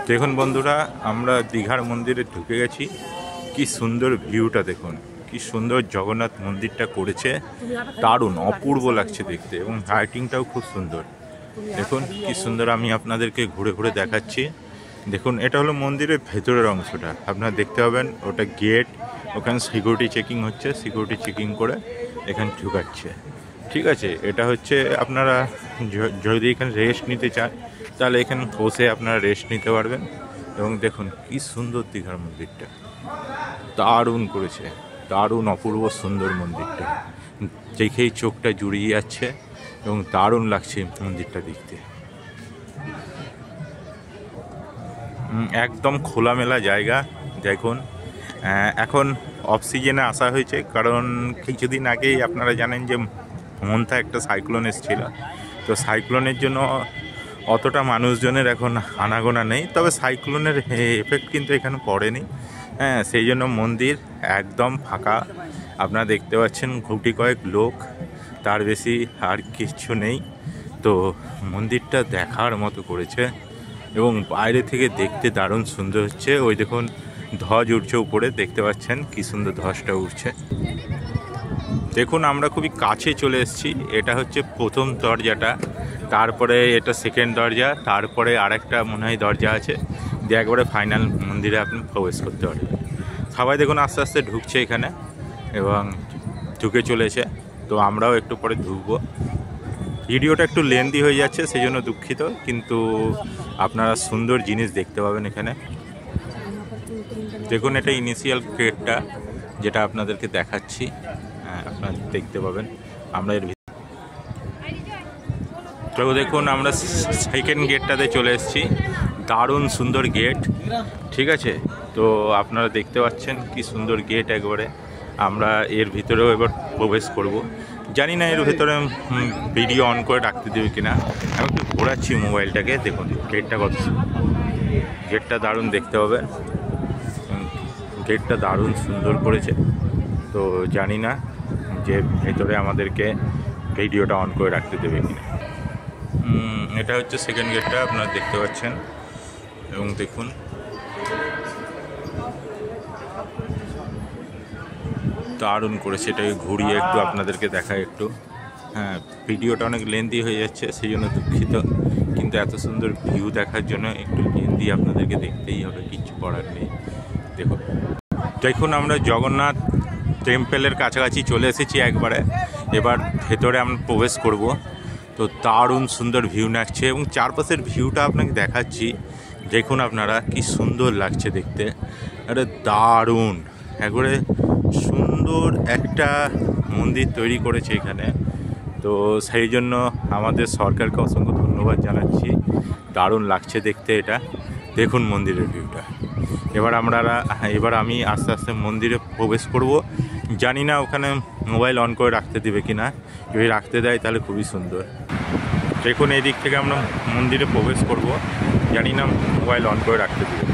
দেখুন বন্ধুরা, আমরা দীঘার মন্দিরে ঢুকে গেছি। কি সুন্দর ভিউটা দেখুন, কি সুন্দর জগন্নাথ মন্দিরটা করেছে, দারুণ অপূর্ব লাগছে দেখতে, এবং লাইটিংটাও খুব সুন্দর। দেখুন কি সুন্দর, আমি আপনাদেরকে ঘুরে ঘুরে দেখাচ্ছি। দেখুন, এটা হলো মন্দিরের ভেতরের অংশটা, আপনারা দেখতে পাবেন ওটা গেট, ওখানে সিকিউরিটি চেকিং হচ্ছে, সিকিউরিটি চেকিং করে এখানে ঢুকাচ্ছে। ঠিক আছে, এটা হচ্ছে আপনারা যদি এখানে রেস্ট নিতে চান তাহলে এখানে বসে আপনারা রেস্ট নিতে পারবেন। এবং দেখুন কি সুন্দর দীঘার মন্দিরটা, দারুণ করেছে, দারুণ অপূর্ব সুন্দর মন্দিরটা, দেখেই চোখটা জুড়িয়ে যাচ্ছে এবং দারুণ লাগছে মন্দিরটা দেখতে। একদম খোলামেলা জায়গা। দেখুন, এখন অফ সিজনে আসা হয়েছে, কারণ কিছুদিন আগেই আপনারা জানেন যে মন্থা একটা সাইক্লোন এসেছিল, তো সাইক্লোনের জন্য অতটা মানুষজনের এখন আনাগোনা নেই, তবে সাইক্লোনের এফেক্ট কিন্তু এখানে পড়েনি। হ্যাঁ, সেই জন্য মন্দির একদম ফাঁকা, আপনারা দেখতে পাচ্ছেন ঘুটি কয়েক লোক, তার বেশি আর কিছু নেই। তো মন্দিরটা দেখার মতো করেছে এবং বাইরে থেকে দেখতে দারুণ সুন্দর হচ্ছে। ওই দেখুন ধ্বজ উঠছে উপরে, দেখতে পাচ্ছেন কি সুন্দর ধ্বজটা উঠছে। দেখুন, আমরা খুবই কাছে চলে এসেছি। এটা হচ্ছে প্রথম দরজাটা, তারপরে এটা সেকেন্ড দরজা, তারপরে আরেকটা মনে হয় দরজা আছে, দিয়ে একবারে ফাইনাল মন্দিরে আপনি প্রবেশ করতে পারবেন। সবাই দেখুন আস্তে আস্তে ঢুকছে এখানে এবং ঢুকে চলেছে, তো আমরাও একটু পরে ঢুকবো। ভিডিওটা একটু লেন্দি হয়ে যাচ্ছে, সেই জন্য দুঃখিত, কিন্তু আপনারা সুন্দর জিনিস দেখতে পাবেন এখানে। দেখুন, এটা ইনিশিয়াল গেটটা, যেটা আপনাদেরকে দেখাচ্ছি, আপনারা দেখতে পাবেন। আমরা এর তো দেখুন, আমরা সেকেন্ড গেটটাতে চলে এসেছি, দারুণ সুন্দর গেট। ঠিক আছে, তো আপনারা দেখতে পাচ্ছেন কি সুন্দর গেট একবারে। আমরা এর ভিতরেও এবার প্রবেশ করব। জানি না এর ভিতরে ভিডিও অন করে রাখতে দেবে কিনা, আমি একটু ঘোরাচ্ছি মোবাইলটাকে। দেখুন গেটটা কত, গেটটা দারুণ দেখতে পাবেন, গেটটা দারুণ সুন্দর করেছে। তো জানি না যে ভেতরে আমাদেরকে ভিডিওটা অন করে রাখতে দেবে কিনা। এটা হচ্ছে সেকেন্ড গেটটা, আপনারা দেখতে পাচ্ছেন, এবং দেখুন দারুণ করেছে। এটাকে ঘুরিয়ে একটু আপনাদেরকে দেখায় একটু। হ্যাঁ, ভিডিওটা অনেক লেন্দি হয়ে যাচ্ছে, সেই জন্য দুঃখিত, কিন্তু এত সুন্দর ভিউ দেখার জন্য একটু লেন্দি আপনাদেরকে দেখতেই হবে, কিচ্ছু করার নেই। দেখুন দেখুন, আমরা জগন্নাথ টেম্পেলের কাছাকাছি চলে এসেছি একবারে। এবার ভেতরে আমরা প্রবেশ করব। তো দারুণ সুন্দর ভিউ লাগছে, এবং চারপাশের ভিউটা আপনাকে দেখাচ্ছি। দেখুন আপনারা কি সুন্দর লাগছে দেখতে, এটা দারুণ একবারে সুন্দর একটা মন্দির তৈরি করেছে এখানে। তো সেই জন্য আমাদের সরকারকে অসংখ্য ধন্যবাদ জানাচ্ছি, দারুণ লাগছে দেখতে এটা। দেখুন মন্দিরের ভিউটা। এবার আমি আস্তে আস্তে মন্দিরে প্রবেশ করব। জানি না ওখানে মোবাইল অন করে রাখতে দেবে কিনা, যদি রাখতে দেয় তাহলে খুবই সুন্দর। দেখুন এই দিক থেকে আমরা মন্দিরে প্রবেশ করব, জানি না মোবাইল অন করে রাখতে দেবে।